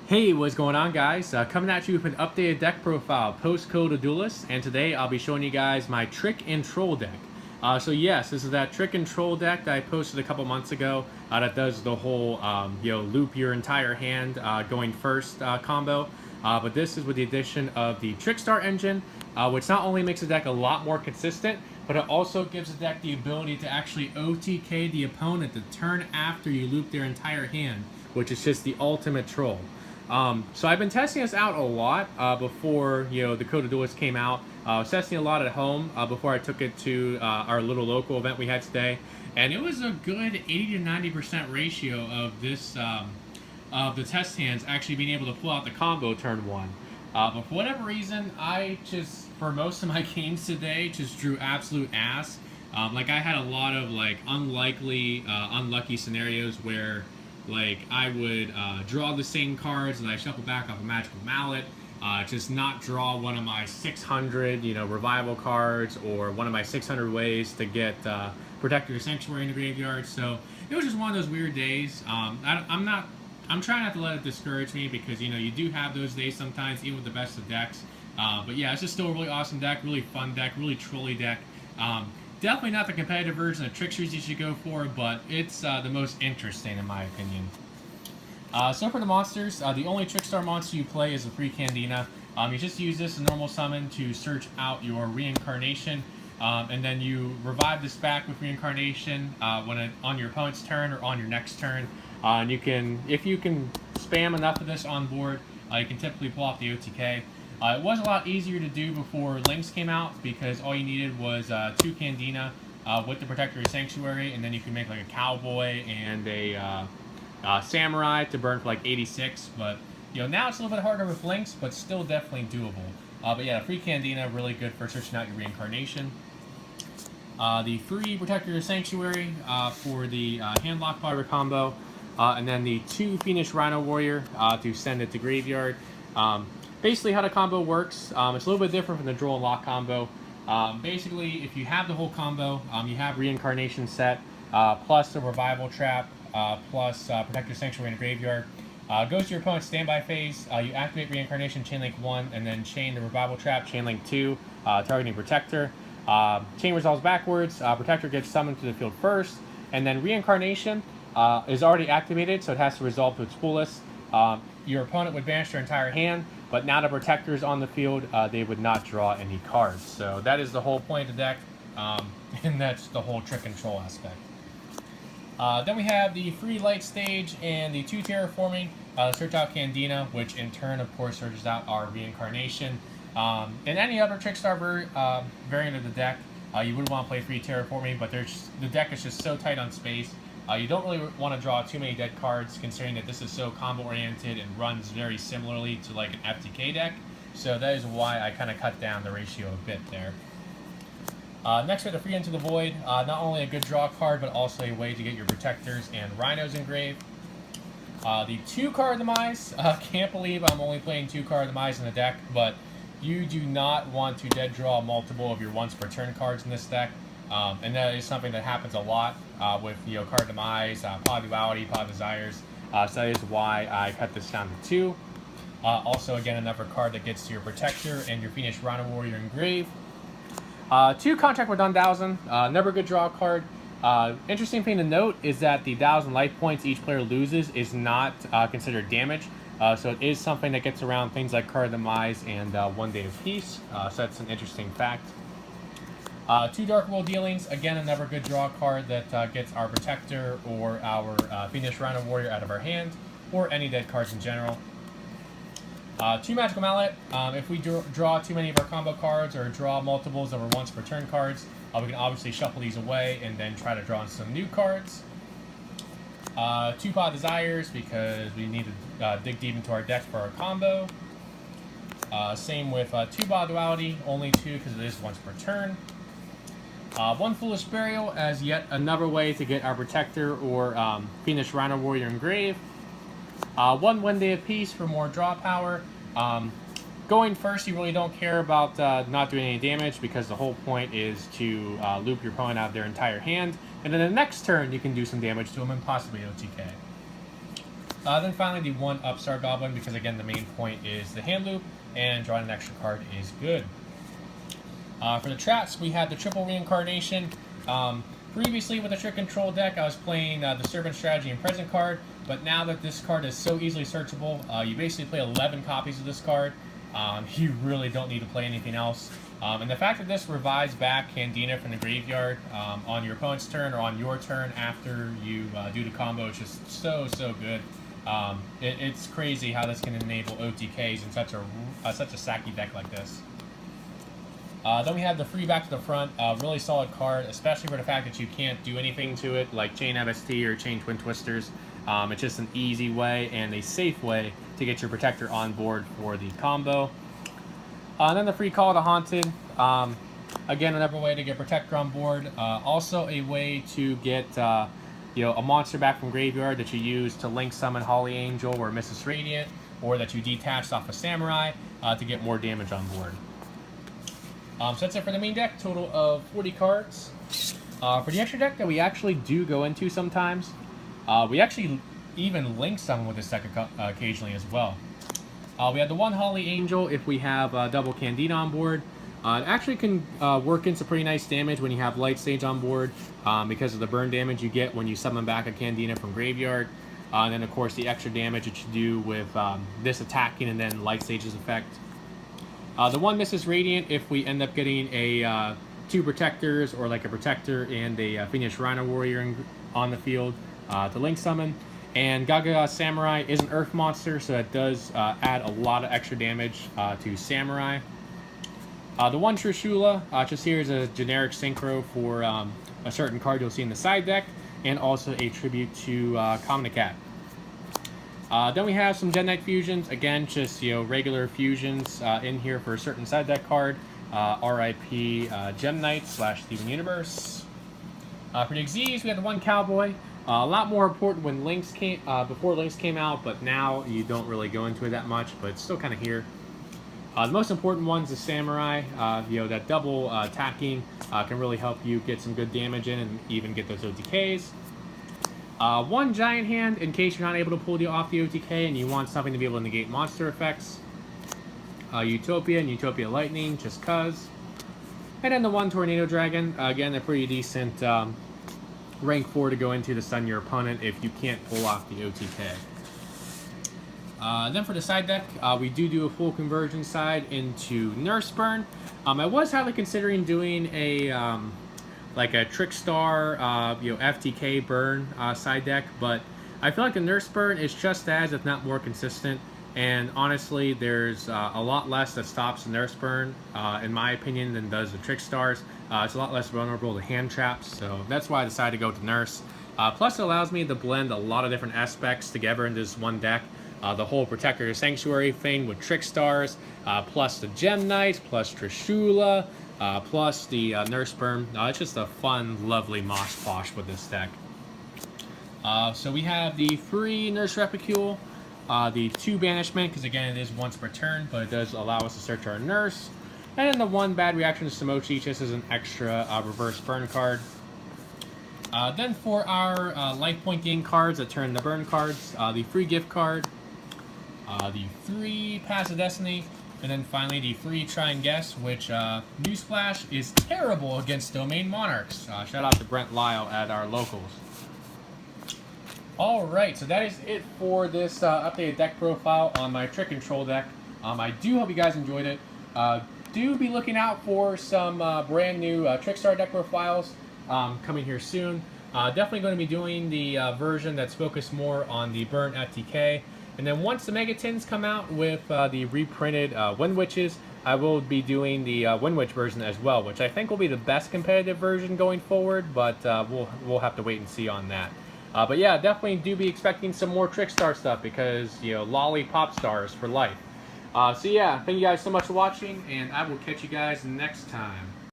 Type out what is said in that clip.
Hey, what's going on, guys? Coming at you with an updated deck profile post Code of Duelist, and today I'll be showing you guys my Trick and Troll deck. So yes, this is that Trick and Troll deck that I posted a couple months ago that does the whole loop your entire hand going first combo. But this is with the addition of the Trickstar engine, which not only makes the deck a lot more consistent, but it also gives the deck the ability to actually OTK the opponent the turn after you loop their entire hand, which is just the ultimate troll. So I've been testing this out a lot before the Code of Duelist came out. I was testing a lot at home before I took it to our little local event we had today, and it was a good 80 to 90% ratio of this of the test hands actually being able to pull out the combo turn one. But for whatever reason, I just for most of my games today just drew absolute ass. Like I had a lot of unlucky scenarios where I would draw the same cards that I shuffle back off a Magical Mallet, just not draw one of my 600, revival cards or one of my 600 ways to get Protector Sanctuary in the graveyard. So it was just one of those weird days. I'm trying not to let it discourage me because you do have those days sometimes, even with the best of decks. But yeah, it's just still a really awesome deck, really fun deck, really trolly deck. Definitely not the competitive version of Trickstars you should go for, but it's the most interesting in my opinion. So for the monsters, the only Trickstar monster you play is a free Candina. You just use this as a normal summon to search out your Reincarnation, and then you revive this back with Reincarnation on your opponent's turn or on your next turn. And if you can spam enough of this on board, you can typically pull off the OTK. It was a lot easier to do before Lynx came out because all you needed was 2 Candina with the Protector Sanctuary, and then you can make like a Cowboy and a Samurai to burn for like 86. But now it's a little bit harder with Lynx, but still definitely doable. But yeah, free Candina, really good for searching out your Reincarnation. The free Protector Sanctuary for the hand lock fire combo, and then the 2 Fiendish Rhino Warrior to send it to graveyard. Basically how the combo works, it's a little bit different from the draw and lock combo. Basically, if you have the whole combo, you have Reincarnation set, plus the Revival Trap, plus Protector Sanctuary in the graveyard. Goes to your opponent's standby phase, you activate Reincarnation, Chainlink 1, and then chain the Revival Trap, Chainlink 2, targeting Protector. Chain resolves backwards, Protector gets summoned to the field first, and then Reincarnation is already activated, so it has to resolve to its fullest. Your opponent would banish their entire hand, but now the Protector is on the field, they would not draw any cards. So that is the whole point of the deck, and that's the whole trick and troll aspect. Then we have the free light stage and the 2 terraforming, search out Candina, which in turn, of course, searches out our Reincarnation. And any other Trickstar variant of the deck, you would want to play free terraforming, but the deck is just so tight on space. You don't really want to draw too many dead cards, considering that this is so combo-oriented and runs very similarly to like an FTK deck. So that is why I kind of cut down the ratio a bit there. Next we have the Free Into the Void. Not only a good draw card, but also a way to get your Protectors and Rhinos engraved. The 2-card Demise. Can't believe I'm only playing 2-card Demise in the deck, but you do not want to dead draw multiple of your once per turn cards in this deck. And that is something that happens a lot with card demise, pod duality, pod desires. So that is why I cut this down to 2. Also, again, another card that gets to your Protector and your Fiendish Rhino Warrior engraved. 2 Contract with 1,000. Never a good draw card. Interesting thing to note is that the 1,000 life points each player loses is not considered damage. So it is something that gets around things like card demise and 1 Day of Peace. So that's an interesting fact. 2 Dark World Dealings, again another good draw card that gets our Protector or our Fiendish Rhino Warrior out of our hand, or any dead cards in general. 2 Magical Mallet, if we draw too many of our combo cards or draw multiples of our once per turn cards, we can obviously shuffle these away and then try to draw in some new cards. 2 Pod Desires, because we need to dig deep into our deck for our combo. Same with 2 Pod Duality, only 2 because it is once per turn. 1 Foolish Burial as yet another way to get our Protector or Fiendish Rhino Warrior engraved. 1 Day of Peace for more draw power. Going first, you really don't care about not doing any damage because the whole point is to loop your opponent out of their entire hand. And then the next turn, you can do some damage to them and possibly OTK. Then finally the one Upstart Goblin, because again the main point is the hand loop, and drawing an extra card is good. For the traps, we have the triple reincarnation. Previously with the Trick Control deck, I was playing the Servant Strategy and Present card, but now that this card is so easily searchable, you basically play 11 copies of this card. You really don't need to play anything else. And the fact that this revives back Candina from the graveyard on your opponent's turn or on your turn after you do the combo is just so good. It's crazy how this can enable OTKs in such a sacky deck like this. Then we have the free back to the front, really solid card, especially for the fact that you can't do anything to it like chain MST or chain Twin Twisters. It's just an easy way and a safe way to get your protector on board for the combo. Then the free Call to Haunted. Again, another way to get protector on board. Also a way to get a monster back from graveyard that you use to link summon Holly Angel or Mrs. Radiant, or that you detached off a Samurai to get more damage on board. So that's it for the main deck, total of 40 cards. For the extra deck that we actually do go into sometimes, we actually even link some with this deck occasionally as well. We have the one Holly Angel if we have double Candida on board. It actually can work in some pretty nice damage when you have Light Stage on board because of the burn damage you get when you summon back a Candida from graveyard. And then of course the extra damage that you do with this attacking and then Light Stage's effect. The one Mrs. Radiant if we end up getting a 2 protectors or like a protector and a Phoenix Rhino Warrior on the field to link summon. And Gaga Samurai is an Earth monster, so that does add a lot of extra damage to Samurai. The one Trishula, just here is a generic synchro for a certain card you'll see in the side deck, and also a tribute to Communicat. Then we have some Gen Knight fusions, again just regular fusions in here for a certain side deck card. RIP Gem Knight / Steven Universe. For the Xyz, we have the one Cowboy. A lot more important when Lynx came before Lynx came out, but now you don't really go into it that much, but it's still kind of here. The most important one's the Samurai. That double attacking can really help you get some good damage in and even get those OTKs. One Giant Hand in case you're not able to pull off the OTK and you want something to be able to negate monster effects. Utopia and Utopia Lightning, just cuz. And then the one Tornado Dragon. Again, they're pretty decent rank 4 to go into to stun your opponent if you can't pull off the OTK. Then for the side deck, we do a full conversion side into Nurse Burn. I was highly considering doing a like a Trickstar, FTK burn side deck, but I feel like the Nurse Burn is just as, if not more, consistent. And honestly, there's a lot less that stops the Nurse Burn, in my opinion, than does the Trickstars. It's a lot less vulnerable to hand traps, so that's why I decided to go with the Nurse. Plus, it allows me to blend a lot of different aspects together in this one deck. The whole Protector Sanctuary thing with Trickstars, plus the Gem Knight, plus Trishula, plus the Nurse Burn. It's just a fun, lovely mosh posh with this deck. So we have the free Nurse Replicule, the 2 Banishment, because again it is once per turn, but it does allow us to search our Nurse. And then the 1 Bad Reaction to Samochi, just as an extra reverse burn card. Then for our life point gain cards that turn the burn cards, the free gift card, the 3 Pass of Destiny, and then finally the free Try and Guess, which, newsflash, is terrible against Domain Monarchs. Shout out to Brent Lyle at our locals. Alright, so that is it for this updated deck profile on my Trick Control deck. I do hope you guys enjoyed it. Do be looking out for some brand new Trickstar deck profiles coming here soon. Definitely going to be doing the version that's focused more on the burn FTK. And then once the Megatins come out with the reprinted Wind Witches, I will be doing the Wind Witch version as well, which I think will be the best competitive version going forward, but we'll have to wait and see on that. But yeah, definitely do be expecting some more Trickstar stuff because, lolly pop stars for life. So yeah, thank you guys so much for watching, and I will catch you guys next time.